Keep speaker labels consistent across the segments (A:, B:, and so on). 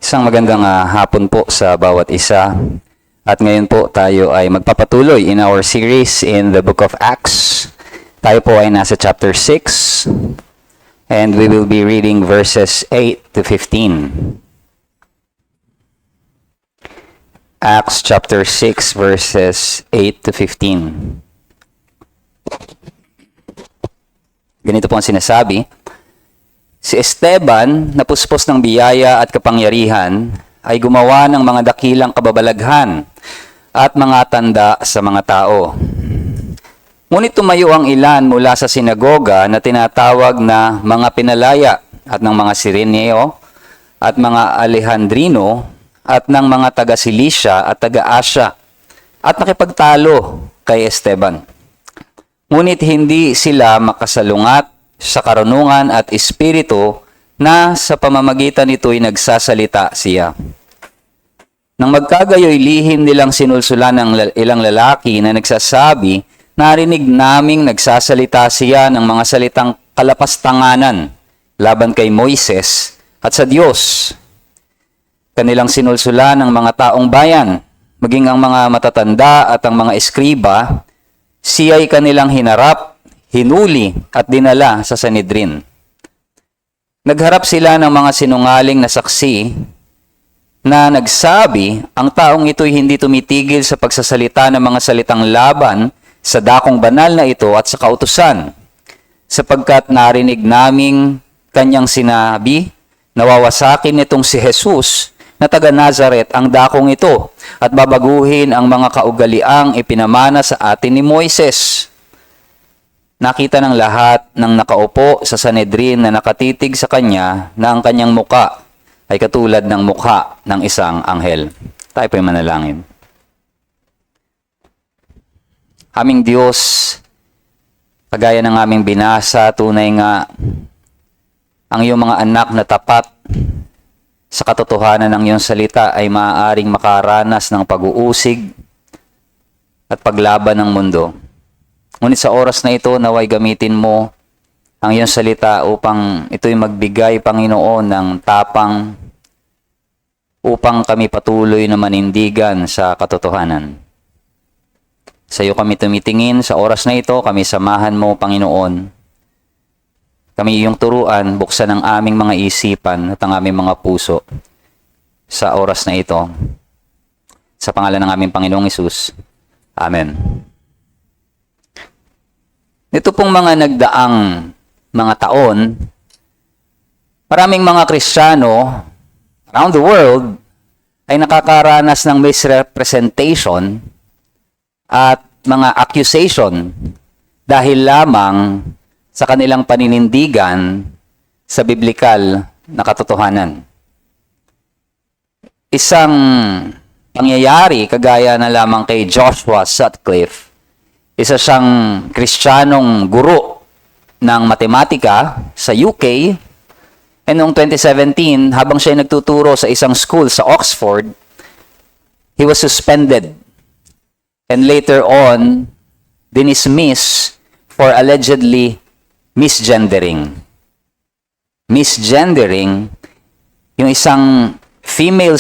A: Isang magandang hapon po sa bawat isa. At ngayon po tayo ay magpapatuloy in our series in the book of Acts. Tayo po ay nasa chapter 6 and we will be reading verses 8 to 15. Acts chapter 6 verses 8 to 15. Ganito po ang sinasabi. Si Esteban, na puspos ng biyaya at kapangyarihan, ay gumawa ng mga dakilang kababalaghan at mga tanda sa mga tao. Ngunit tumayo ang ilan mula sa sinagoga na tinatawag na mga Pinalaya at ng mga Sireneo at mga Alejandrino at ng mga taga-Cilicia at taga-Asya at nakipagtalo kay Esteban. Ngunit hindi sila makasalungat sa karunungan at espiritu na sa pamamagitan nito'y nagsasalita siya. Nang magkagayoy lihim nilang sinulsulan ng ilang lalaki na nagsasabi, narinig naming nagsasalita siya ng mga salitang kalapastanganan laban kay Moises at sa Diyos. Kanilang sinulsulan ng mga taong bayan, maging ang mga matatanda at ang mga eskriba, siya'y kanilang hinarap, hinuli at dinala sa Sanhedrin. Nagharap sila ng mga sinungaling na saksi na nagsabi ang taong ito'y hindi tumitigil sa pagsasalita ng mga salitang laban sa dakong banal na ito at sa kautusan, sapagkat narinig naming kanyang sinabi na wawasakin nitong si Jesus na taga Nazaret ang dakong ito at babaguhin ang mga kaugaliang ipinamana sa atin ni Moises. Nakita ng lahat ng nakaupo sa Sanhedrin na nakatitig sa kanya na ang kanyang muka ay katulad ng mukha ng isang anghel. Tayo po'y manalangin. Aming Diyos, kagaya ng aming binasa, tunay nga ang iyong mga anak na tapat sa katotohanan ng iyong salita ay maaaring makaranas ng pag-uusig at paglaban ng mundo. Ngunit sa oras na ito, naway gamitin mo ang iyong salita upang ito'y magbigay, Panginoon, ng tapang upang kami patuloy na manindigan sa katotohanan. Sa iyo kami tumitingin sa oras na ito, kami samahan mo, Panginoon. Kami iyong turuan, buksan ang aming mga isipan at ang aming mga puso sa oras na ito. Sa pangalan ng aming Panginoong Hesus. Amen. Ito pong mga nagdaang mga taon, maraming mga Kristiyano around the world ay nakakaranas ng misrepresentation at mga accusation dahil lamang sa kanilang paninindigan sa biblikal na katotohanan. Isang pangyayari kagaya na lamang kay Joshua Sutcliffe, isa siyang Kristiyanong guro ng matematika sa UK. And noong 2017, habang siya nagtuturo sa isang school sa Oxford, he was suspended. And later on, dinismissed for allegedly misgendering. Misgendering, yung isang female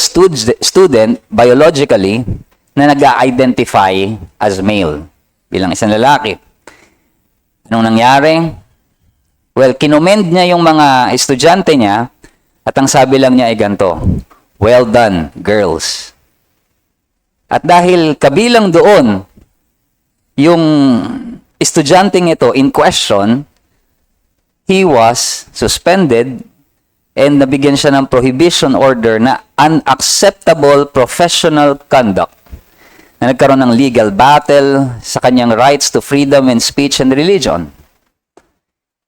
A: student biologically na nag-identify as male. Bilang isang lalaki. Anong nangyari? Well, kinomend niya yung mga estudyante niya at ang sabi lang niya ay ganito, "Well done, girls." At dahil kabilang doon yung estudyanteng ito in question, he was suspended and nabigyan siya ng prohibition order na unacceptable professional conduct, na nagkaroon ng legal battle sa kanyang rights to freedom and speech and religion.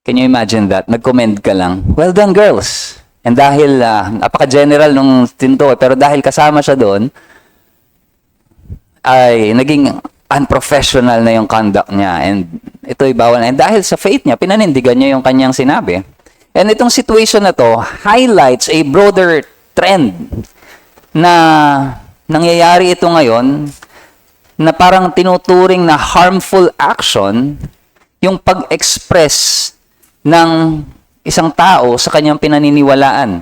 A: Can you imagine that? Nag-commend ka lang, "Well done, girls." And dahil, napaka-general nung tinto, pero dahil kasama siya doon, ay naging unprofessional na yung conduct niya. And ito'y bawal. And dahil sa faith niya, pinanindigan niya yung kanyang sinabi. And itong situation na to highlights a broader trend na nangyayari ito ngayon, na parang tinuturing na harmful action yung pag-express ng isang tao sa kanyang pinaniniwalaan.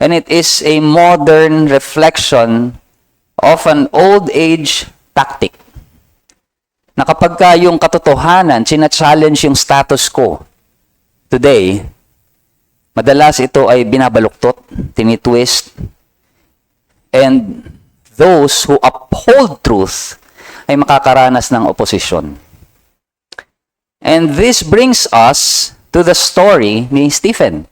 A: And it is a modern reflection of an old age tactic. Na kapag ka yung katotohanan, china-challenge yung status quo today, madalas ito ay binabaluktot, tinitwist, and those who uphold truth ay makakaranas ng oposisyon. And this brings us to the story ni Stephen.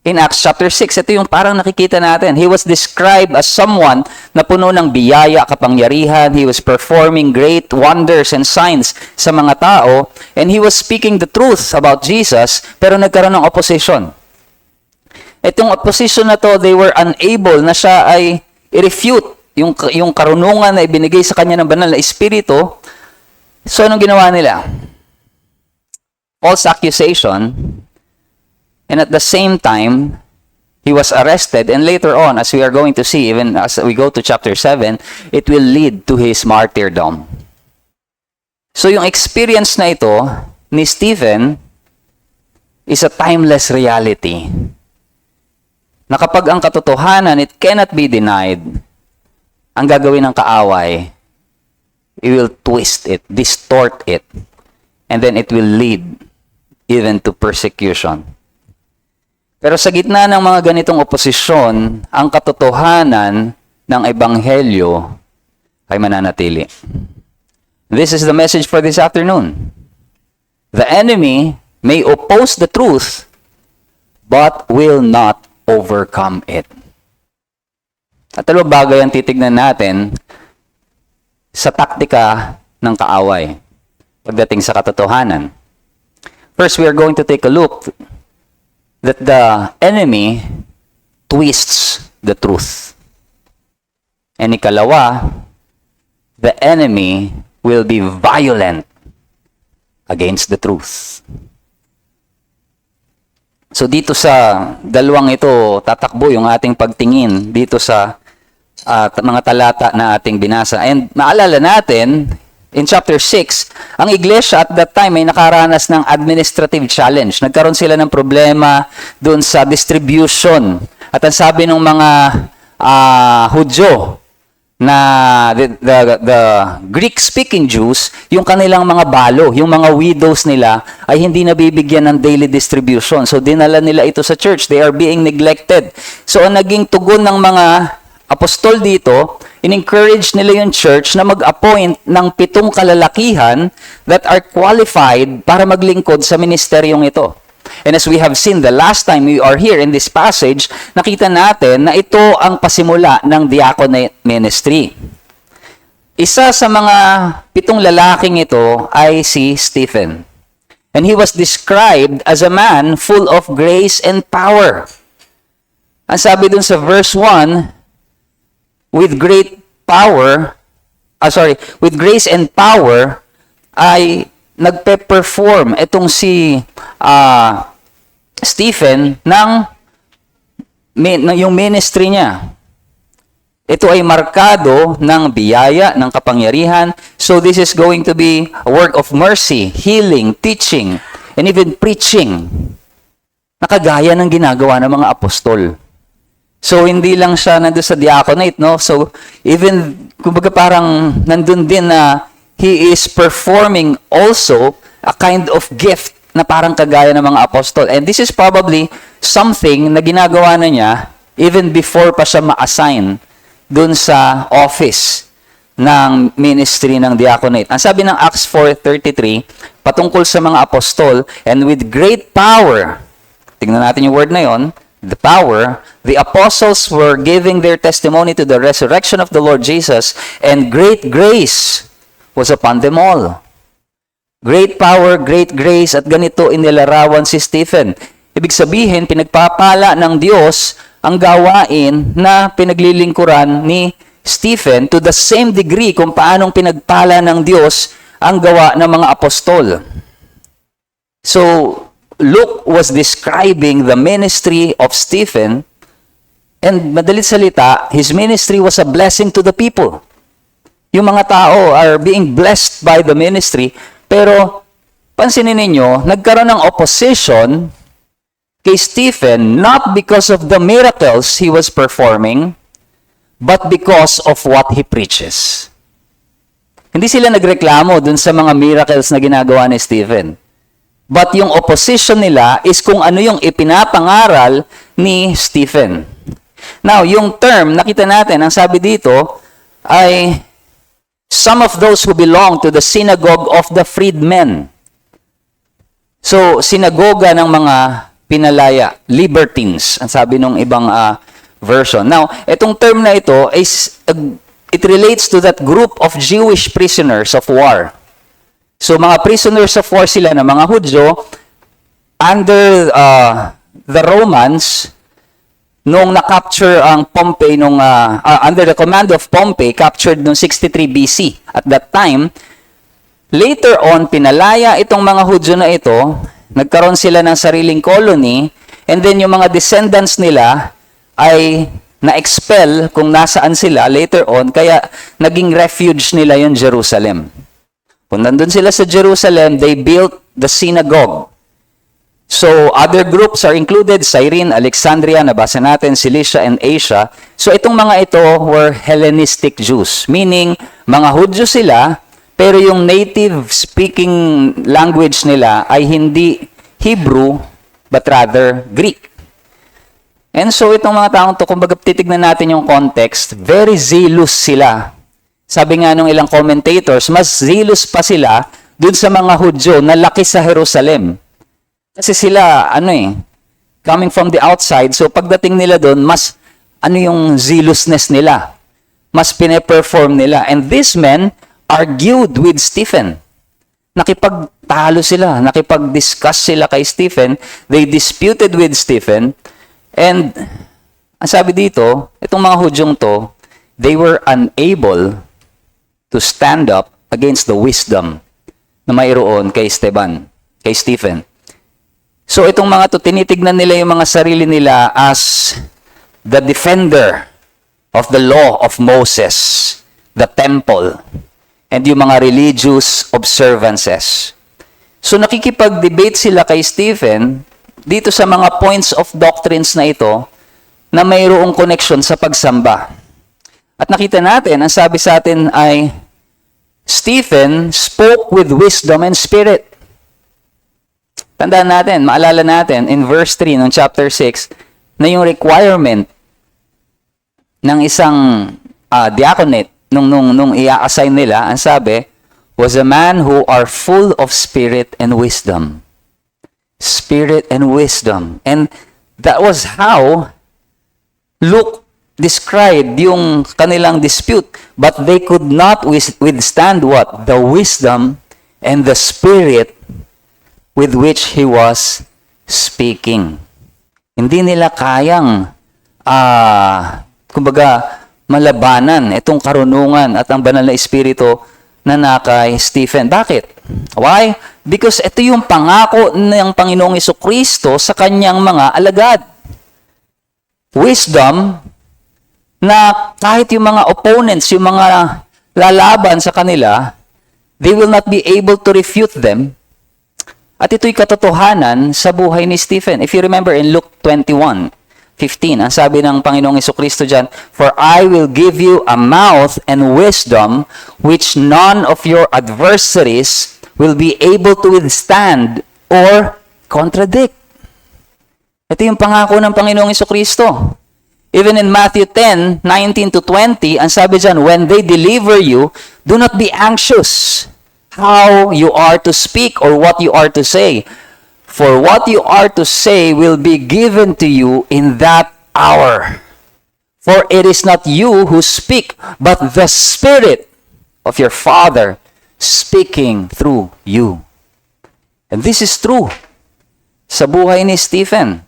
A: In Acts chapter 6, ito yung parang nakikita natin. He was described as someone na puno ng biyaya, kapangyarihan. He was performing great wonders and signs sa mga tao. And he was speaking the truth about Jesus, pero nagkaroon ng opposition. Itong opposition na to, they were unable na siya ay i-refute yung karunungan na ibinigay sa kanya ng banal na espiritu. So, anong ginawa nila? False accusation. And at the same time, he was arrested. And later on, as we are going to see, even as we go to chapter 7, it will lead to his martyrdom. So yung experience na ito ni Stephen is a timeless reality. Na kapag ang katotohanan, it cannot be denied, ang gagawin ng kaaway, it will twist it, distort it, and then it will lead even to persecution. Pero sa gitna ng mga ganitong oposisyon, ang katotohanan ng ebanghelyo ay mananatili. This is the message for this afternoon. The enemy may oppose the truth, but will not overcome it. At dalawang bagay ang titignan natin sa taktika ng kaaway pagdating sa katotohanan. First, we are going to take a look that the enemy twists the truth. And ikalawa, the enemy will be violent against the truth. So dito sa dalawang ito, tatakbo yung ating pagtingin dito sa mga talata na ating binasa. And maalala natin, in chapter 6, ang iglesia at that time ay nakaranas ng administrative challenge. Nagkaroon sila ng problema doon sa distribution. At ang sabi ng mga Hudyo na the Greek-speaking Jews, yung kanilang mga balo, yung mga widows nila ay hindi nabibigyan ng daily distribution. So dinala nila ito sa church. They are being neglected. So ang naging tugon ng mga apostol dito, in-encourage nila yung church na mag-appoint ng 7 kalalakihan that are qualified para maglingkod sa ministeryong ito. And as we have seen the last time we are here in this passage, nakita natin na ito ang pasimula ng diaconate ministry. Isa sa mga 7 lalaking ito ay si Stephen. And he was described as a man full of grace and power. Ang sabi dun sa verse 1, with grace and power ay nagpe-perform itong si Stephen yung ministry niya. Ito ay markado ng biyaya, ng kapangyarihan. So this is going to be a work of mercy, healing, teaching, and even preaching. Nakagaya ng ginagawa ng mga apostol. So, hindi lang siya nandun sa diaconate, no? So, even, kumbaga parang nandun din na he is performing also a kind of gift na parang kagaya ng mga apostol. And this is probably something na ginagawa na niya even before pa siya ma-assign dun sa office ng ministry ng diaconate. Ang sabi ng Acts 4:33, patungkol sa mga apostol, and with great power, tingnan natin yung word na yon, the power, the apostles were giving their testimony to the resurrection of the Lord Jesus, and great grace was upon them all. Great power, great grace, at ganito inilarawan si Stephen. Ibig sabihin, pinagpapala ng Diyos ang gawain na pinaglilingkuran ni Stephen to the same degree kung paanong pinagpala ng Diyos ang gawa ng mga apostol. So, Luke was describing the ministry of Stephen, and madalit salita, his ministry was a blessing to the people. Yung mga tao are being blessed by the ministry, pero pansinin ninyo, nagkaroon ng opposition kay Stephen not because of the miracles he was performing, but because of what he preaches. Hindi sila nagreklamo dun sa mga miracles na ginagawa ni Stephen. But yung opposition nila is kung ano yung ipinapangaral ni Stephen. Now, yung term, nakita natin, ang sabi dito ay some of those who belong to the synagogue of the freedmen. So, sinagoga ng mga pinalaya, libertines, ang sabi ng ibang version. Now, itong term na ito is it relates to that group of Jewish prisoners of war. So, mga prisoners of war sila na mga Hudyo under the Romans nung na-capture ang Pompey under the command of Pompey, captured noong 63 BC. At that time, later on, pinalaya itong mga Hudyo na ito, nagkaroon sila ng sariling colony, and then yung mga descendants nila ay na-expel kung nasaan sila later on, kaya naging refuge nila yung Jerusalem. Kung nandun sila sa Jerusalem, they built the synagogue. So, other groups are included, Cyrene, Alexandria, nabasa natin, Cilicia, and Asia. So, itong mga ito were Hellenistic Jews, meaning mga Hudyo sila, pero yung native speaking language nila ay hindi Hebrew, but rather Greek. And so, itong mga taong to, kumbaga titignan natin yung context, very zealous sila. Sabi nga nung ilang commentators, mas zealous pa sila dun sa mga Hudyo na laki sa Jerusalem. Kasi sila, coming from the outside, so pagdating nila dun, mas, yung zealousness nila. Mas pine-perform nila. And these men argued with Stephen. Nakipagtalo sila, nakipag-discuss sila kay Stephen, they disputed with Stephen, and ang sabi dito, itong mga Hudyong to, they were unable to stand up against the wisdom na mayroon kay Stephen. So itong mga to, tinitignan nila yung mga sarili nila as the defender of the law of Moses, the temple, and yung mga religious observances. So nakikipag-debate sila kay Stephen dito sa mga points of doctrines na ito na mayroong connection sa pagsamba. At nakita natin, ang sabi sa atin ay, Stephen spoke with wisdom and spirit. Tandaan natin, maalala natin, in verse 3 ng chapter 6, na yung requirement ng isang diaconate, nung i-assign nila, ang sabi, was a man who are full of spirit and wisdom. Spirit and wisdom. And that was how Luke described yung kanilang dispute. But they could not withstand what? The wisdom and the spirit with which he was speaking. Hindi nila kayang, malabanan itong karunungan at ang banal na espiritu na nakay Stephen. Bakit? Why? Because ito yung pangako ng Panginoong Jesucristo sa kanyang mga alagad. Wisdom na kahit yung mga opponents, yung mga lalaban sa kanila, they will not be able to refute them. At ito'y katotohanan sa buhay ni Stephen. If you remember in Luke 21:15, ang sabi ng Panginoong Jesucristo dyan, "For I will give you a mouth and wisdom which none of your adversaries will be able to withstand or contradict." Ito yung pangako ng Panginoong Jesucristo. Even in Matthew 10:19-20, ang sabi dyan, "When they deliver you, do not be anxious how you are to speak or what you are to say. For what you are to say will be given to you in that hour. For it is not you who speak, but the Spirit of your Father speaking through you." And this is true sa buhay ni Stephen.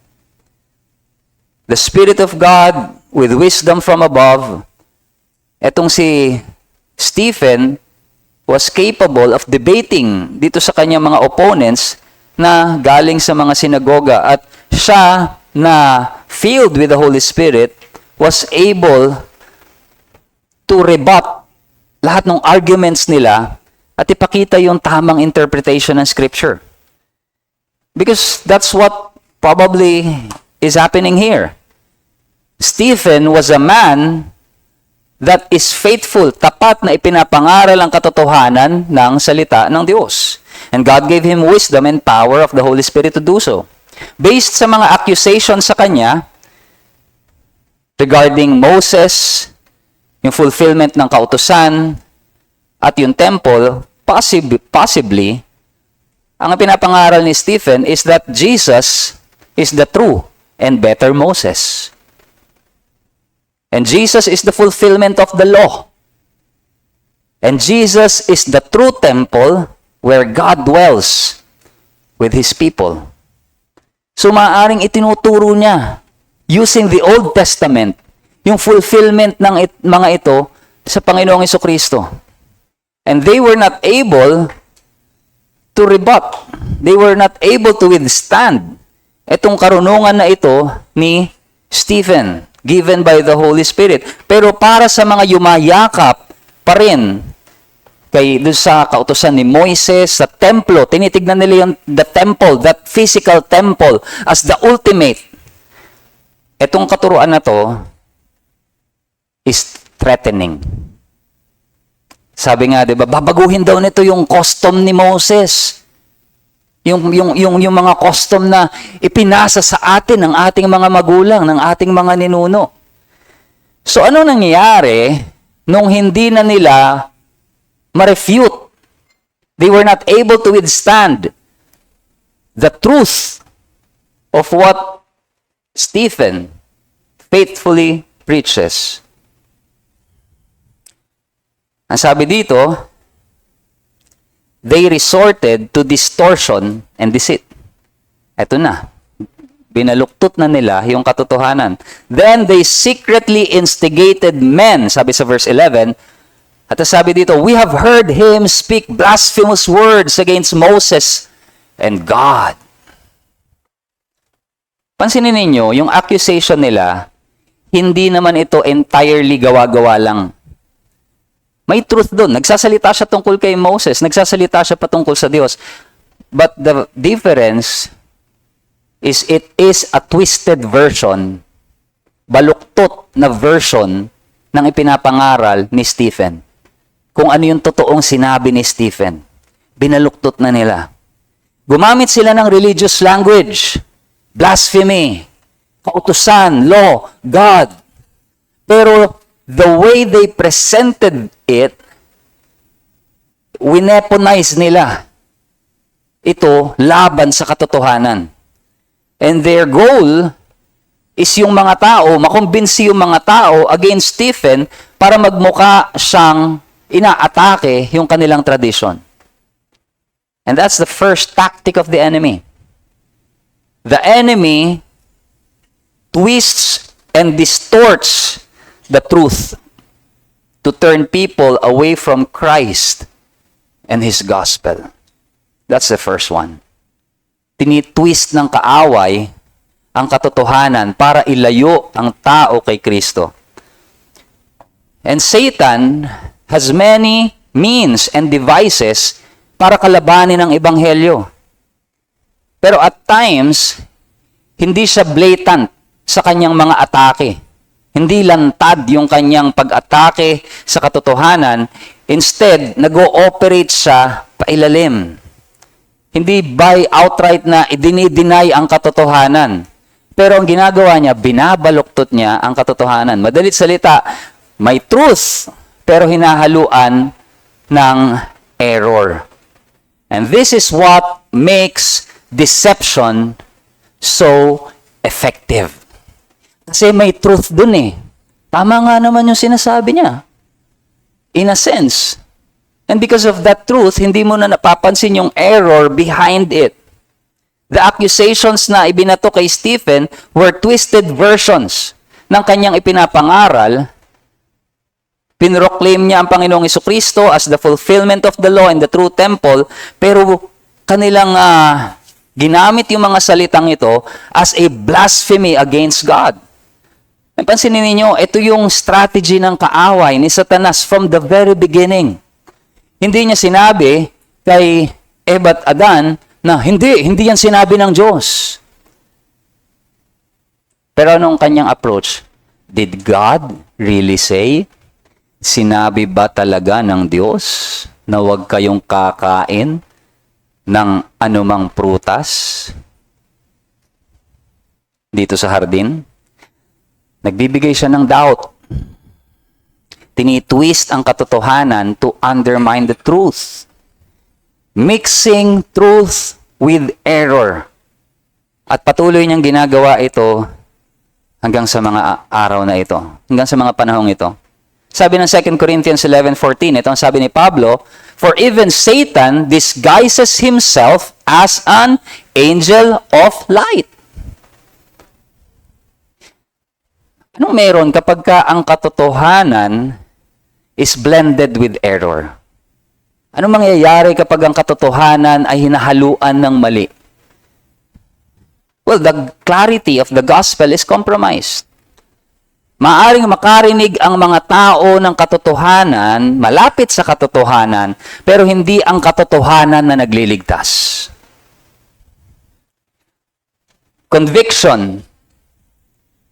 A: The Spirit of God with wisdom from above. Etong si Stephen was capable of debating dito sa kanyang mga opponents na galing sa mga sinagoga, at siya na filled with the Holy Spirit was able to rebut lahat ng arguments nila at ipakita yung tamang interpretation ng Scripture. Because that's what probably is happening here. Stephen was a man that is faithful, tapat na ipinapangaral ang katotohanan ng salita ng Diyos. And God gave him wisdom and power of the Holy Spirit to do so. Based sa mga accusations sa kanya regarding Moses, yung fulfillment ng kautusan, at yung temple, possibly, ang pinapangaral ni Stephen is that Jesus is the true and better Moses. And Jesus is the fulfillment of the law. And Jesus is the true temple where God dwells with His people. So maaaring itinuturo niya, using the Old Testament, yung fulfillment ng mga ito sa Panginoong Jesucristo. And they were not able to rebut. They were not able to withstand itong karunungan na ito ni Stephen, given by the Holy Spirit. Pero para sa mga yumayakap pa rin doon sa kautusan ni Moises, sa templo, tinitignan nila yung the temple, that physical temple, as the ultimate. Itong katuruan na to is threatening. Sabi nga, 'di ba, babaguhin daw nito yung custom ni Moses. Yung mga custom na ipinasa sa atin ng ating mga magulang, ng ating mga ninuno. So ano nangyayari nung hindi na nila ma-refute? They were not able to withstand the truth of what Stephen faithfully preaches. Ang sabi dito, they resorted to distortion and deceit. Ito na. Binaluktot na nila yung katotohanan. Then they secretly instigated men, sabi sa verse 11. At sabi dito, we have heard him speak blasphemous words against Moses and God. Pansinin ninyo, yung accusation nila, hindi naman ito entirely gawa-gawa lang. May truth doon. Nagsasalita siya tungkol kay Moses. Nagsasalita siya patungkol sa Diyos. But the difference is it is a twisted version, baluktot na version ng ipinapangaral ni Stephen. Kung ano yung totoong sinabi ni Stephen. Binaluktot na nila. Gumamit sila ng religious language. Blasphemy. Kautusan. Law. God. Pero the way they presented it, wineponize nila ito laban sa katotohanan. And their goal is yung mga tao, makumbinsi yung mga tao against Stephen para magmukha siyang inaatake yung kanilang tradition. And that's the first tactic of the enemy. The enemy twists and distorts the truth to turn people away from Christ and His gospel. That's the first one. Tinitwist ng kaaway ang katotohanan para ilayo ang tao kay Kristo. And Satan has many means and devices para kalabanin ang ebanghelyo. Pero at times, hindi siya blatant sa kanyang mga atake. Hindi lantad yung kanyang pag-atake sa katotohanan. Instead, nag-ooperate siya pailalim. Hindi by outright na idini-deny ang katotohanan. Pero ang ginagawa niya, binabaluktot niya ang katotohanan. Madalit salita, may truth, pero hinahaluan ng error. And this is what makes deception so effective. Kasi may truth dun eh. Tama nga naman yung sinasabi niya. In a sense. And because of that truth, hindi mo na napapansin yung error behind it. The accusations na ibinato kay Stephen were twisted versions ng kanyang ipinapangaral. Pinroclaim niya ang Panginoong Jesucristo as the fulfillment of the law and the true temple, pero kanilang ginamit yung mga salitang ito as a blasphemy against God. Napansinin ninyo, ito yung strategy ng kaaway ni Satanas from the very beginning. Hindi niya sinabi kay Eva at Adan na hindi yan sinabi ng Diyos. Pero anong kanyang approach? Did God really say? Sinabi ba talaga ng Diyos na huwag kayong kakain ng anumang prutas dito sa hardin? Nagbibigay siya ng doubt. Tinitwist ang katotohanan to undermine the truth. Mixing truth with error. At patuloy niyang ginagawa ito hanggang sa mga araw na ito. Hanggang sa mga panahong ito. Sabi ng 2 Corinthians 11:14, ito ang sabi ni Pablo, "For even Satan disguises himself as an angel of light." Anong meron kapag ang katotohanan is blended with error? Anong mangyayari kapag ang katotohanan ay hinahaluan ng mali? Well, the clarity of the gospel is compromised. Maaring makarinig ang mga tao ng katotohanan, malapit sa katotohanan, pero hindi ang katotohanan na nagliligtas. Conviction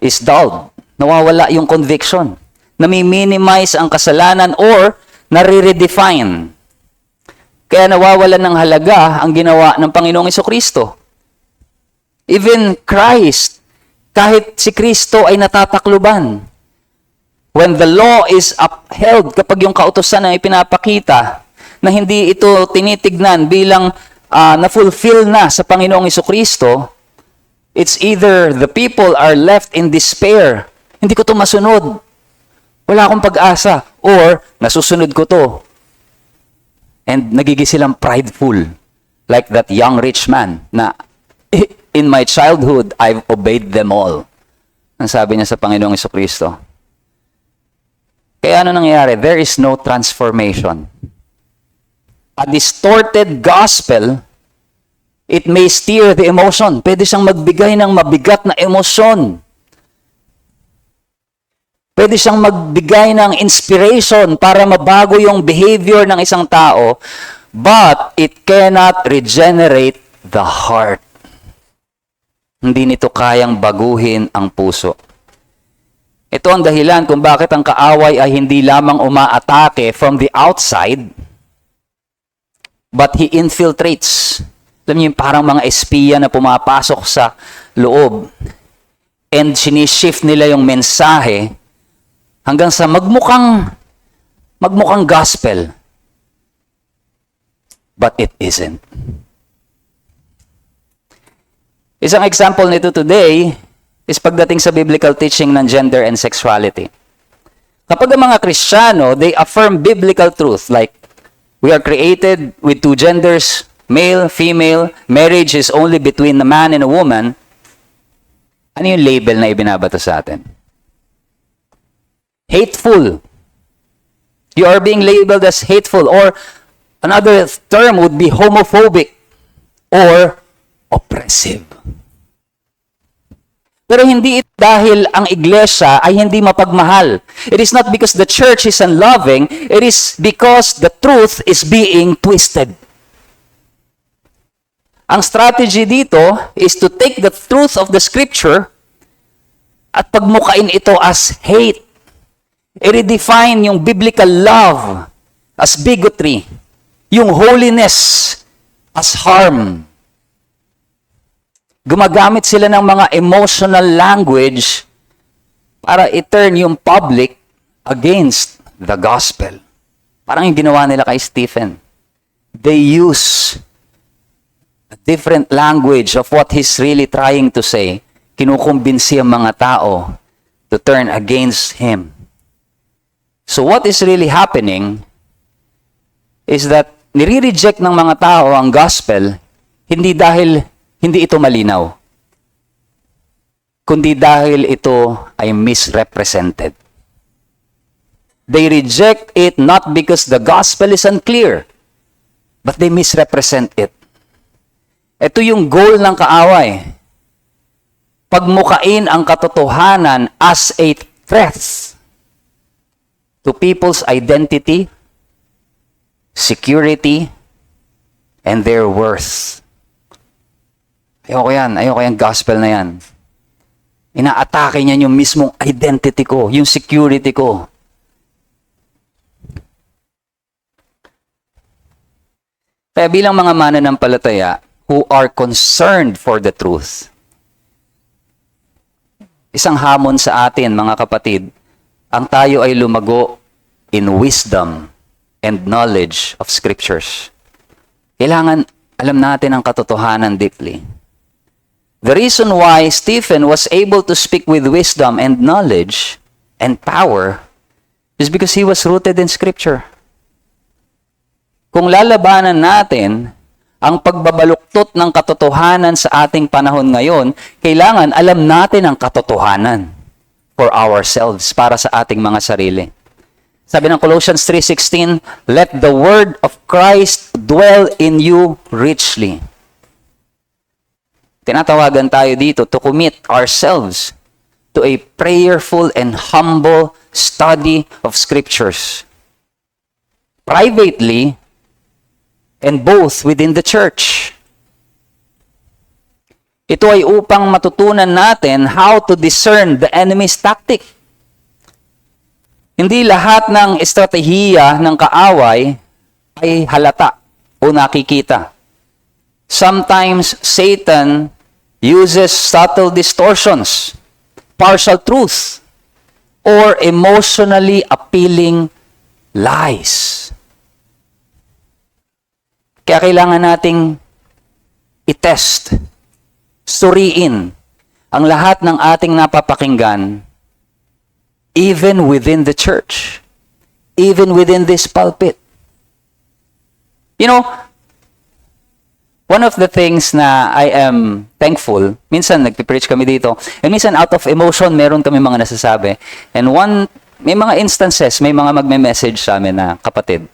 A: is dulled. Nawawala yung conviction. Nami-minimize ang kasalanan or nare-redefine. Kaya nawawalan ng halaga ang ginawa ng Panginoong Jesucristo. Even Christ, kahit si Kristo ay natatakluban. When the law is upheld, kapag yung kautusan ay pinapakita na hindi ito tinitignan bilang na-fulfill na sa Panginoong Jesucristo, it's either the people are left in despair, hindi ko ito masunod, wala akong pag-asa, or nasusunod ko to. And nagiging silang prideful, like that young rich man na in my childhood, I've obeyed them all. Ang sabi niya sa Panginoong Jesucristo. Kaya ano nangyayari? There is no transformation. A distorted gospel, it may steer the emotion. Pwede siyang magbigay ng mabigat na emosyon. Pwede siyang magbigay ng inspiration para mabago yung behavior ng isang tao, but it cannot regenerate the heart. Hindi nito kayang baguhin ang puso. Ito ang dahilan kung bakit ang kaaway ay hindi lamang umaatake from the outside, but he infiltrates. Alam niyo yung parang mga espiya na pumapasok sa loob and sinishift nila yung mensahe hanggang sa magmukhang gospel. But it isn't. Isang example nito today is pagdating sa biblical teaching ng gender and sexuality. Kapag ang mga Kristiyano, they affirm biblical truth like we are created with two genders, male, female, marriage is only between a man and a woman, ano yung label na ibinabato sa atin? Hateful. You are being labeled as hateful, or another term would be homophobic or oppressive. Pero hindi ito dahil ang iglesia ay hindi mapagmahal. It is not because the church is unloving, it is because the truth is being twisted. Ang strategy dito is to take the truth of the scripture at pagmukain ito as hate. I-redefine yung biblical love as bigotry, yung holiness as harm. Gumagamit sila ng mga emotional language para i-turn yung public against the gospel. Parang yung ginawa nila kay Stephen. They use a different language of what he's really trying to say. Kinukumbinsi ang mga tao to turn against him. So what is really happening is that nire-reject ng mga tao ang gospel hindi dahil hindi ito malinaw, kundi dahil ito ay misrepresented. They reject it not because the gospel is unclear, but they misrepresent it. Ito yung goal ng kaaway. Pagmukain ang katotohanan as a threat to people's identity, security, and their worth. Ayoko yan gospel na yan. Inaatake niya yung mismong identity ko, yung security ko. Kaya bilang mga mananampalataya who are concerned for the truth, isang hamon sa atin, mga kapatid, ang tayo ay lumago in wisdom and knowledge of scriptures. Kailangan alam natin ang katotohanan deeply. The reason why Stephen was able to speak with wisdom and knowledge and power is because he was rooted in scripture. Kung lalabanan natin ang pagbabaluktot ng katotohanan sa ating panahon ngayon, kailangan alam natin ang katotohanan for ourselves, para sa ating mga sarili. Sabi ng Colossians 3:16, "Let the word of Christ dwell in you richly." Tinatawagan tayo dito to commit ourselves to a prayerful and humble study of scriptures. Privately, and both within the church. Ito ay upang matutunan natin how to discern the enemy's tactic. Hindi lahat ng estratehiya ng kaaway ay halata o nakikita. Sometimes Satan uses subtle distortions, partial truth, or emotionally appealing lies. Kaya kailangan nating i-test, suriin ang lahat ng ating napapakinggan, even within the church, even within this pulpit. You know, one of the things na I am thankful, minsan nagpipreach kami dito, and minsan out of emotion, meron kami mga nasasabi. And may mga instances, may mga magme-message sa amin na, kapatid,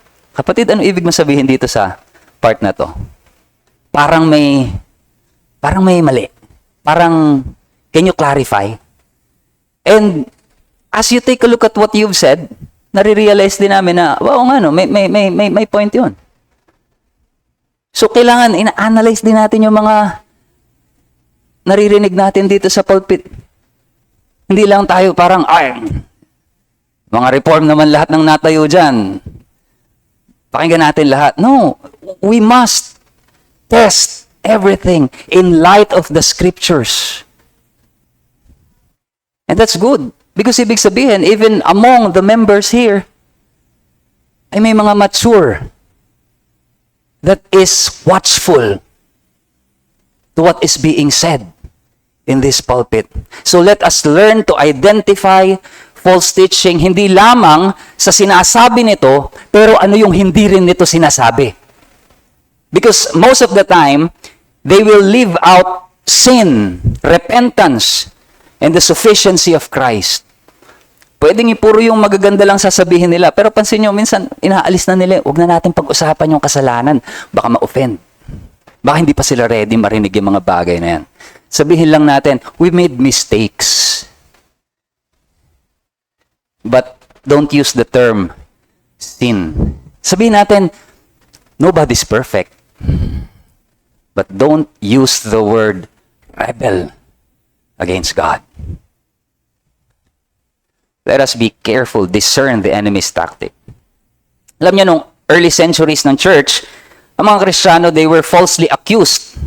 A: ano ibig mo sabihin dito sa part na to? Parang may mali. Parang, can you clarify? And as you take a look at what you've said, nare-realize din namin na, wow nga no, may point yun. So, kailangan ina-analyze din natin yung mga naririnig natin dito sa pulpit. Hindi lang tayo parang, mga reform naman lahat ng natayo dyan. Pakinggan natin lahat. No, we must test everything in light of the scriptures. And that's good. Because ibig sabihin, even among the members here, ay may mga mature that is watchful to what is being said in this pulpit. So let us learn to identify false teaching, hindi lamang sa sinasabi nito, pero ano yung hindi rin nito sinasabi. Because most of the time, they will live out sin, repentance, and the sufficiency of Christ. Pwedeng puro yung magaganda lang sasabihin nila, pero pansin nyo, minsan inaalis na nila, huwag na natin pag-usapan yung kasalanan, baka ma-offend. Baka hindi pa sila ready marinig yung mga bagay na yan. Sabihin lang natin, we made mistakes. But don't use the term sin. Sabihin natin, nobody's perfect. But don't use the word rebel against God. Let us be careful, discern the enemy's tactic. Alam niyo, nung early centuries ng church, ang mga Kristiyano, they were falsely accused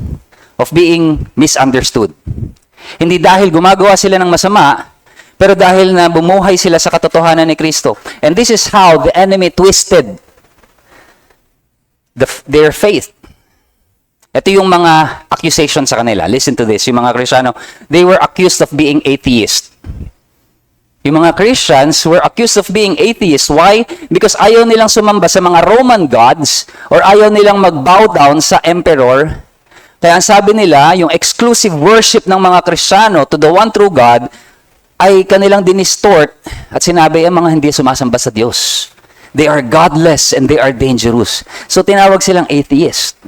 A: of being misunderstood. Hindi dahil gumagawa sila ng masama, pero dahil na bumuhay sila sa katotohanan ni Kristo. And this is how the enemy twisted their faith. Ito yung mga accusation sa kanila. Listen to this. Yung mga Kristiyano, they were accused of being atheist. Yung mga Christians were accused of being atheists. Why? Because ayaw nilang sumamba sa mga Roman gods or ayaw nilang mag-bow down sa emperor. Kaya ang sabi nila, yung exclusive worship ng mga Kristiyano to the one true God ay kanilang dinistort at sinabi ang mga hindi sumasamba sa Diyos. They are godless and they are dangerous. So tinawag silang atheist.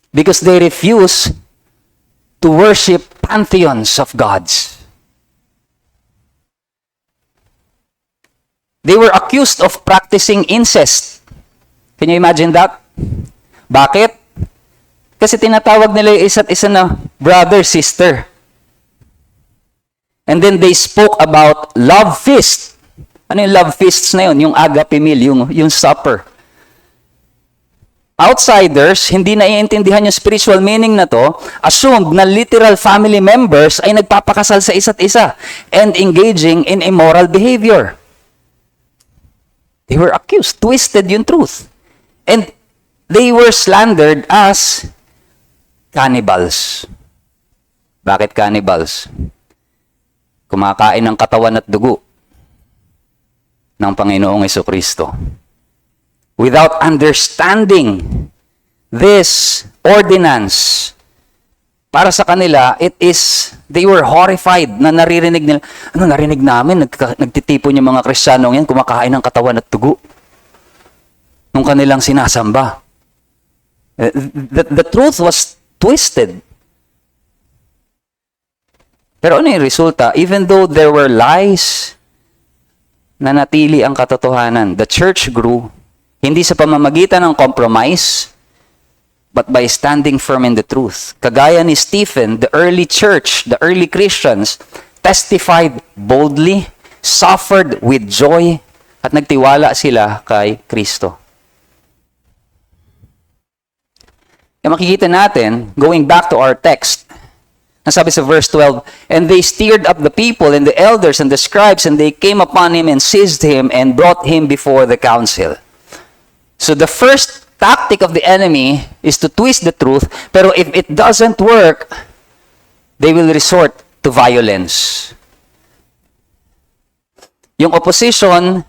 A: Because they refuse to worship pantheons of gods. They were accused of practicing incest. Can you imagine that? Bakit? Kasi tinatawag nila yung isa't isa na brother, sister. And then they spoke about love feast. Ano yung love feasts na yun? Yung agape meal, yung supper. Outsiders, hindi naiintindihan yung spiritual meaning na to, assumed na literal family members ay nagpapakasal sa isa't isa and engaging in immoral behavior. They were accused, twisted yung truth. And they were slandered as cannibals. Bakit cannibals? Kumakain ng katawan at dugo ng Panginoong Jesucristo. Without understanding this ordinance, para sa kanila, they were horrified na naririnig nila. Ano narinig namin? Nagtitipon yung mga Kristiyanong yan, kumakain ng katawan at dugo nung kanilang sinasamba. The truth was twisted. Pero ano yung resulta? Even though there were lies, nanatili ang katotohanan. The church grew, hindi sa pamamagitan ng compromise, but by standing firm in the truth. Kagaya ni Stephen, the early church, the early Christians, testified boldly, suffered with joy, at nagtiwala sila kay Kristo. Yung makikita natin, going back to our text, nasabi sa verse 12, and they stirred up the people and the elders and the scribes, and they came upon him and seized him and brought him before the council. So the first tactic of the enemy is to twist the truth, pero if it doesn't work, they will resort to violence. Yung opposition,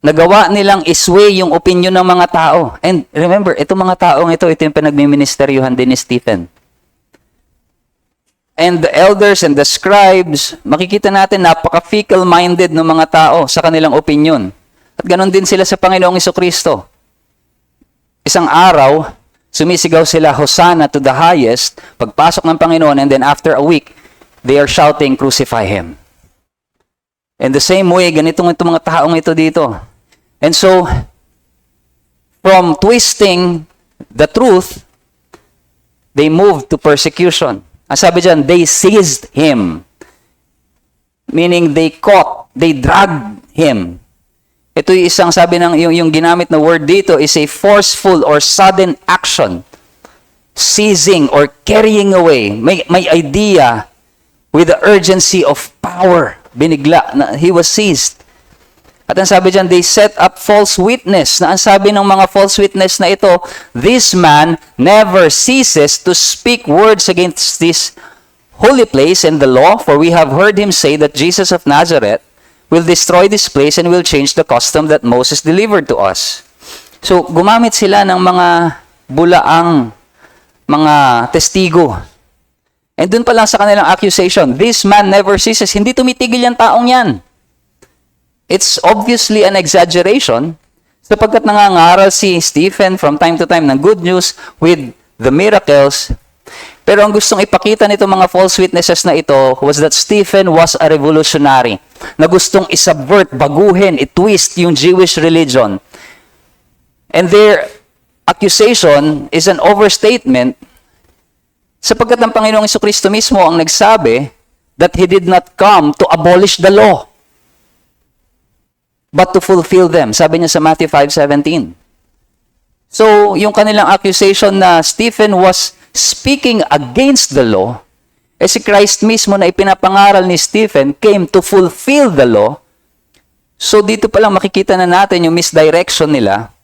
A: nagawa nilang isway yung opinion ng mga tao. And remember, itong mga taong ito yung pinagmiministeryuhan din ni Stephen. And the elders and the scribes, makikita natin napaka-fickle-minded ng mga tao sa kanilang opinion. At ganon din sila sa Panginoong Jesucristo. Isang araw, sumisigaw sila, Hosanna to the highest, pagpasok ng Panginoon, and then after a week, they are shouting, crucify Him. In the same way, ganitong itong mga taong ito dito. And so, from twisting the truth, they moved to persecution. Ang sabi dyan, they seized him. Meaning, they caught, they dragged him. Ito yung isang sabi ng, yung ginamit na word dito is a forceful or sudden action. Seizing or carrying away. May idea with the urgency of power. Binigla, na he was seized. At ang sabi dyan, they set up false witness. Na ang sabi ng mga false witness na ito, this man never ceases to speak words against this holy place and the law, for we have heard him say that Jesus of Nazareth will destroy this place and will change the custom that Moses delivered to us. So, gumamit sila ng mga bulaang mga testigo. And dun pa lang sa kanilang accusation, this man never ceases. Hindi tumitigil yung taong yan. It's obviously an exaggeration sapagkat nangangaral si Stephen from time to time ng good news with the miracles. Pero ang gustong ipakita nito mga false witnesses na ito was that Stephen was a revolutionary na gustong isubvert, baguhin, itwist yung Jewish religion. And their accusation is an overstatement sapagkat ang Panginoong Jesucristo mismo ang nagsabi that He did not come to abolish the law, but to fulfill them. Sabi niya sa Matthew 5:17. So, yung kanilang accusation na Stephen was speaking against the law, si Christ mismo na ipinapangaral ni Stephen came to fulfill the law. So, dito pa lang makikita na natin yung misdirection nila.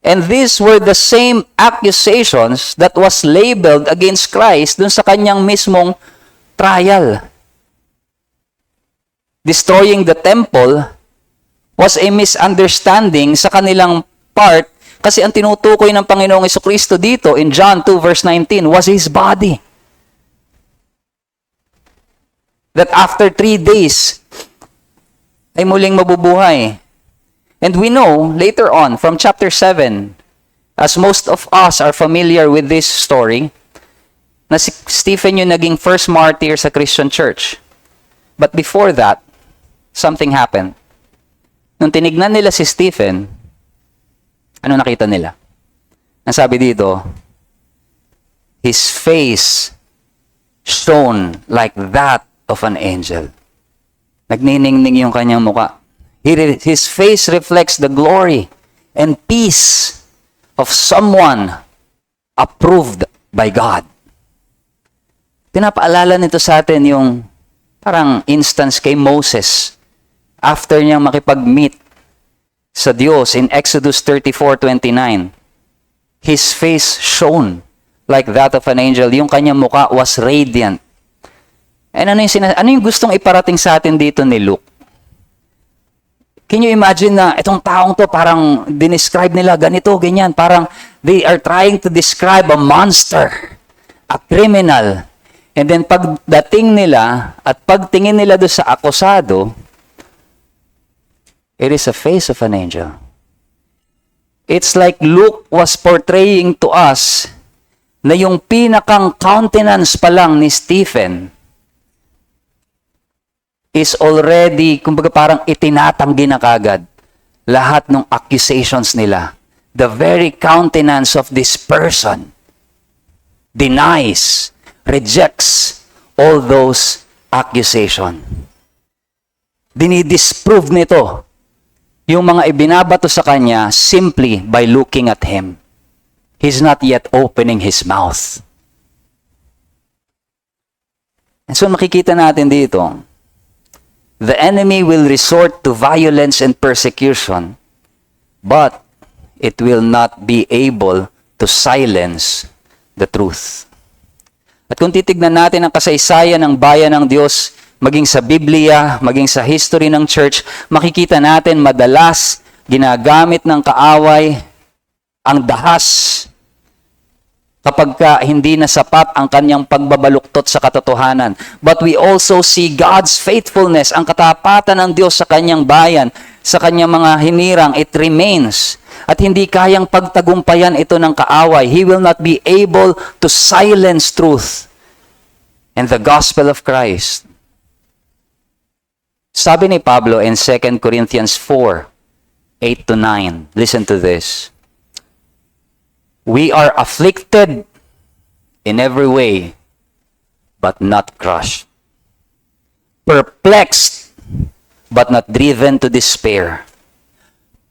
A: And these were the same accusations that was labeled against Christ dun sa kanyang mismong trial. Destroying the temple was a misunderstanding sa kanilang part kasi ang tinutukoy ng Panginoong Jesucristo dito in John 2 verse 19 was His body. That after 3 days ay muling mabubuhay. And we know later on from chapter 7, as most of us are familiar with this story, na si Stephen yung naging first martyr sa Christian church. But before that, something happened. Nung tinignan nila si Stephen, ano nakita nila? Ang sabi dito, his face shone like that of an angel. Nagniningning yung kanyang muka. His face reflects the glory and peace of someone approved by God. Pinapaalala nito sa atin yung parang instance kay Moses after niyang makipag-meet sa Diyos in Exodus 34:29. His face shone like that of an angel. Yung kanyang muka was radiant. And ano yung gustong iparating sa atin dito ni Luke? Can you imagine na itong taong to parang dinescribe nila ganito, ganyan. Parang they are trying to describe a monster, a criminal. And then pagdating nila at pagtingin nila doon sa akusado, it is a face of an angel. It's like Luke was portraying to us na yung pinakang countenance pa lang ni Stephen is already, kumbaga parang itinatanggi na kagad lahat ng accusations nila. The very countenance of this person denies, rejects all those accusations. Dinidisprove nito yung mga ibinabato sa kanya simply by looking at him. He's not yet opening his mouth. And so makikita natin dito, the enemy will resort to violence and persecution, but it will not be able to silence the truth. At kung titignan natin ang kasaysayan ng bayan ng Diyos, maging sa Biblia, maging sa history ng church, makikita natin madalas ginagamit ng kaaway ang dahas kapag hindi na sapat ang kanyang pagbabaluktot sa katotohanan. But we also see God's faithfulness, ang katapatan ng Diyos sa kanyang bayan, sa kanyang mga hinirang, it remains. At hindi kayang pagtagumpayan ito ng kaaway. He will not be able to silence truth and the gospel of Christ. Sabi ni Pablo in 2 Corinthians 4:8-9, listen to this. We are afflicted in every way, but not crushed. Perplexed, but not driven to despair.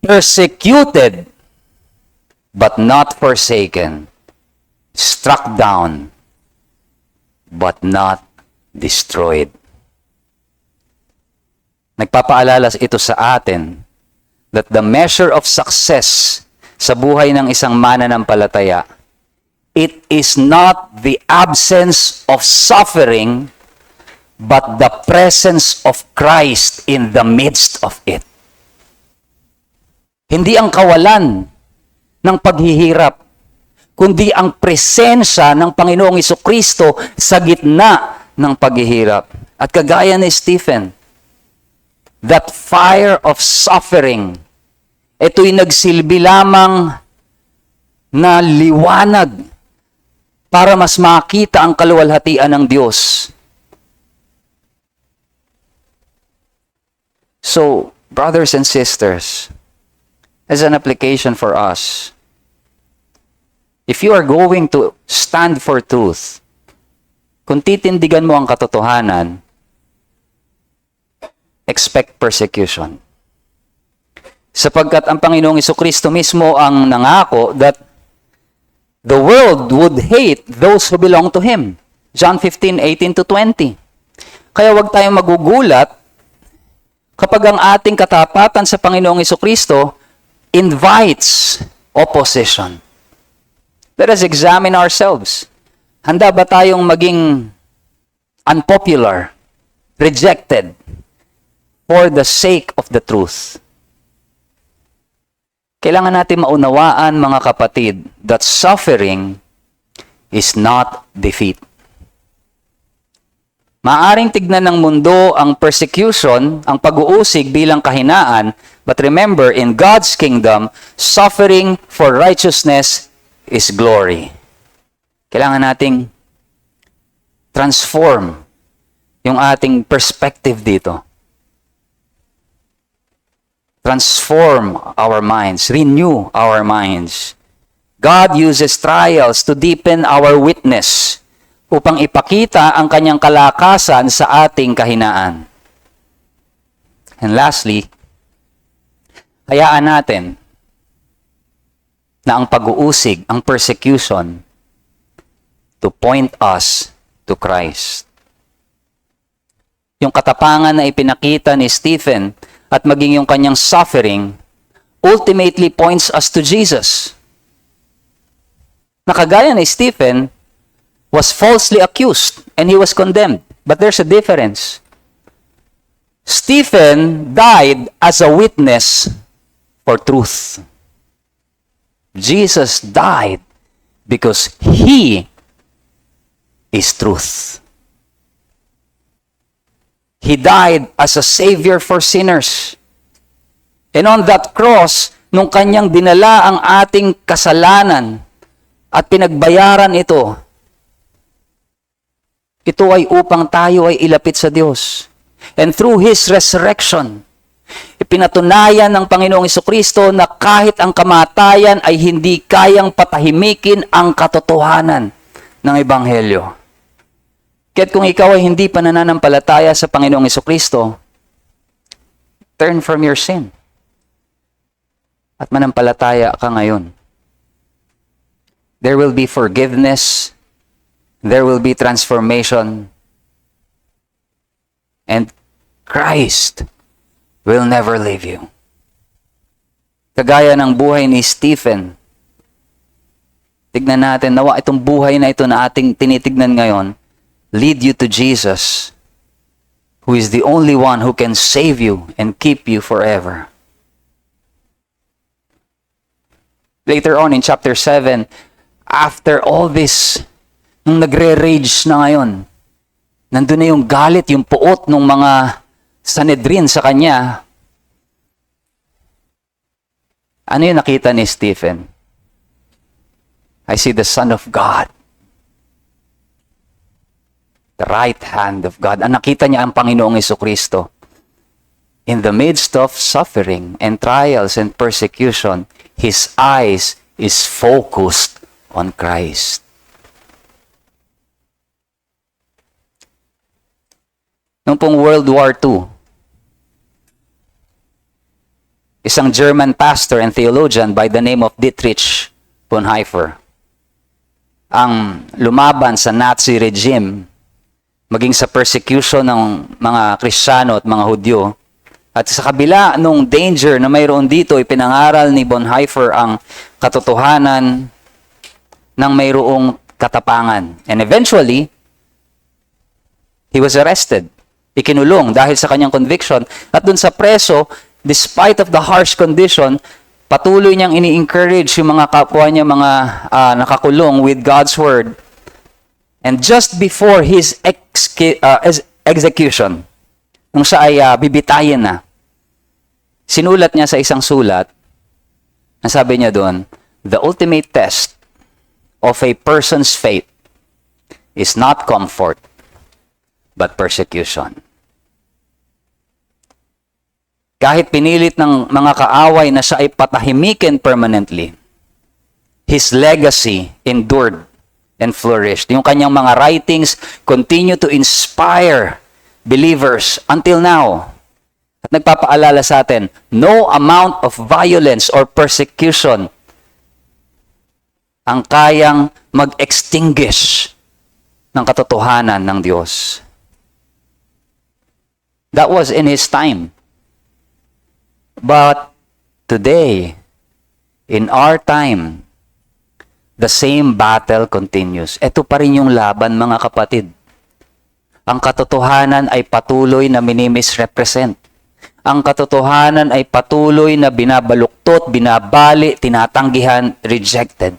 A: Persecuted, but not forsaken. Struck down, but not destroyed. Nagpapaalala ito sa atin that the measure of success sa buhay ng isang mananampalataya, it is not the absence of suffering, but the presence of Christ in the midst of it. Hindi ang kawalan ng paghihirap, kundi ang presensya ng Panginoong Jesucristo sa gitna ng paghihirap. At kagaya ni Stephen, that fire of suffering, ito'y nagsilbi lamang na liwanag para mas makita ang kaluwalhatian ng Diyos. So, brothers and sisters, as an application for us, if you are going to stand for truth, kung titindigan mo ang katotohanan, expect persecution. Sapagkat ang Panginoong Jesucristo mismo ang nangako that the world would hate those who belong to Him. John 15:18-20. Kaya huwag tayong magugulat kapag ang ating katapatan sa Panginoong Jesucristo invites opposition. Let us examine ourselves. Handa ba tayong maging unpopular, rejected, for the sake of the truth? Kailangan natin maunawaan, mga kapatid, that suffering is not defeat. Maaring tignan ng mundo ang persecution, ang pag-uusig bilang kahinaan, but remember, in God's kingdom, suffering for righteousness is glory. Kailangan nating transform yung ating perspective dito. Transform our minds, renew our minds. God uses trials to deepen our witness upang ipakita ang kanyang kalakasan sa ating kahinaan. And lastly, hayaan natin na ang pag-uusig, ang persecution, to point us to Christ. Yung katapangan na ipinakita ni Stephen at maging yung kanyang suffering ultimately points us to Jesus. Nakagaya ni Stephen was falsely accused and he was condemned. But there's a difference. Stephen died as a witness for truth. Jesus died because he is truth. He died as a savior for sinners. And on that cross, nung kanyang dinala ang ating kasalanan at pinagbayaran ito, ito ay upang tayo ay ilapit sa Diyos. And through His resurrection, ipinatunayan ng Panginoong Jesucristo na kahit ang kamatayan ay hindi kayang patahimikin ang katotohanan ng Ebanghelyo. Kaya't kung ikaw ay hindi pa nananampalataya sa Panginoong Jesucristo, turn from your sin at manampalataya ka ngayon. There will be forgiveness, there will be transformation, and Christ will never leave you. Kagaya ng buhay ni Stephen, tignan natin, nawa itong buhay na ito na ating tinitignan ngayon, lead you to Jesus, who is the only one who can save you and keep you forever. Later on in chapter 7, after all this, nung nagre-rage na ngayon, nandun na yung galit, yung puot ng mga Sanhedrin sa kanya. Ano yung nakita ni Stephen? I see the Son of God. The right hand of God. Ang nakita niya ang Panginoong Jesucristo. In the midst of suffering and trials and persecution, his eyes is focused on Christ. Noong pong World War II, isang German pastor and theologian by the name of Dietrich Bonhoeffer ang lumaban sa Nazi regime, maging sa persecution ng mga Kristiyano at mga Hudyo. At sa kabila nung danger na mayroon dito, ipinangaral ni Bonhoeffer ang katotohanan ng mayroong katapangan. And eventually, he was arrested. Ikinulong dahil sa kanyang conviction. At dun sa preso, despite of the harsh condition, patuloy niyang ini-encourage yung mga kapwa niya, mga nakakulong with God's Word. And just before his execution, nung siya ay bibitayin na, sinulat niya sa isang sulat, na sabi niya doon, the ultimate test of a person's faith is not comfort, but persecution. Kahit pinilit ng mga kaaway na siya ay patahimikin permanently, his legacy endured and flourished. Yung kanyang mga writings continue to inspire believers until now. At nagpapaalala sa atin, no amount of violence or persecution ang kayang mag-extinguish ng katotohanan ng Diyos. That was in his time. But today, in our time, the same battle continues. Ito pa rin yung laban, mga kapatid. Ang katotohanan ay patuloy na minimisrepresent. Ang katotohanan ay patuloy na binabaluktot, binabali, tinatanggihan, rejected.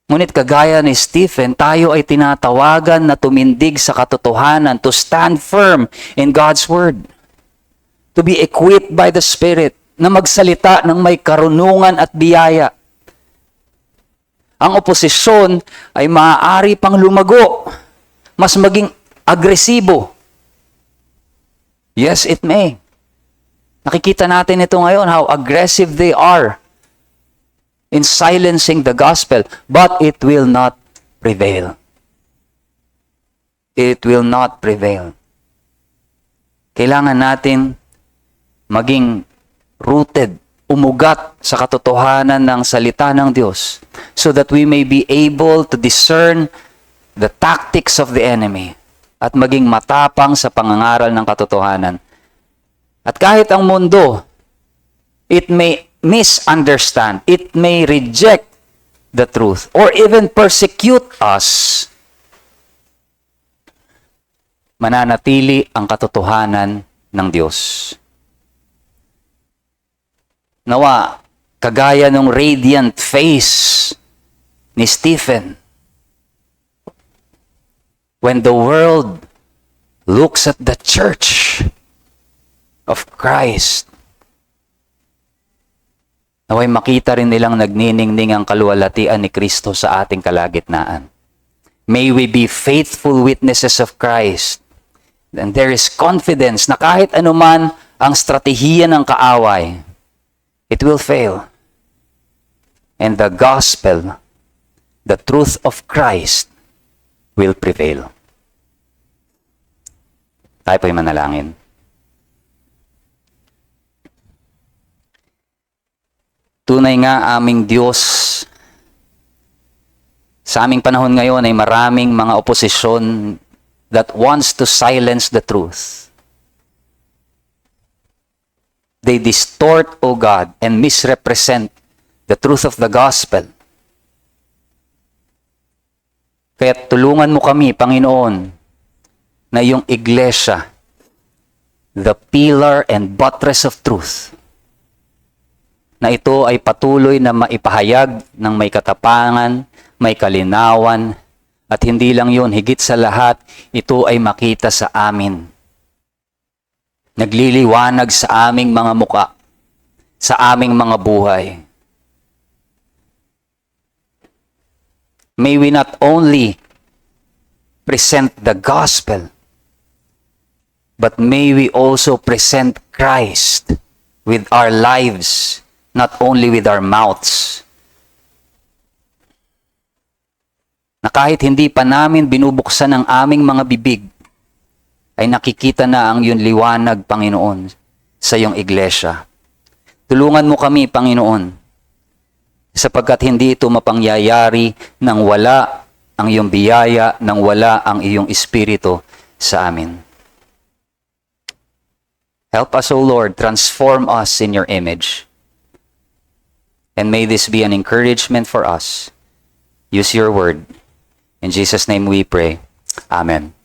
A: Ngunit kagaya ni Stephen, tayo ay tinatawagan na tumindig sa katotohanan, to stand firm in God's Word, to be equipped by the Spirit, na magsalita ng may karunungan at biyaya. Ang oposisyon ay maaari pang lumago, mas maging agresibo. Yes, it may. Nakikita natin ito ngayon, how aggressive they are in silencing the gospel, but it will not prevail. It will not prevail. Kailangan natin maging rooted, umugat sa katotohanan ng salita ng Diyos so that we may be able to discern the tactics of the enemy at maging matapang sa pangangaral ng katotohanan. At kahit ang mundo, it may misunderstand, it may reject the truth, or even persecute us, mananatili ang katotohanan ng Diyos. Nawa, kagaya ng radiant face ni Stephen, when the world looks at the church of Christ, naway makita rin nilang nagniningning ang kaluwalhatian ni Kristo sa ating kalagitnaan. May we be faithful witnesses of Christ. And there is confidence na kahit anuman ang strategiya ng kaaway, it will fail. And the gospel, the truth of Christ, will prevail. Tayo po'y manalangin. Tunay nga aming Diyos, sa aming panahon ngayon ay maraming mga oposisyon that wants to silence the truth. They distort, O God, and misrepresent the truth of the gospel. Kaya tulungan mo kami, Panginoon, na iyong iglesia, the pillar and buttress of truth, na ito ay patuloy na maipahayag ng may katapangan, may kalinawan, at hindi lang yun, higit sa lahat, ito ay makita sa amin. Nagliliwanag sa aming mga muka, sa aming mga buhay. May we not only present the gospel, but may we also present Christ with our lives, not only with our mouths. Na kahit hindi pa namin binubuksan ang aming mga bibig, ay nakikita na ang iyong liwanag, Panginoon, sa iyong iglesia. Tulungan mo kami, Panginoon, sapagkat hindi ito mapangyayari nang wala ang iyong biyaya, nang wala ang iyong espiritu sa amin. Help us, O Lord, transform us in your image. And may this be an encouragement for us. Use your word. In Jesus' name we pray. Amen.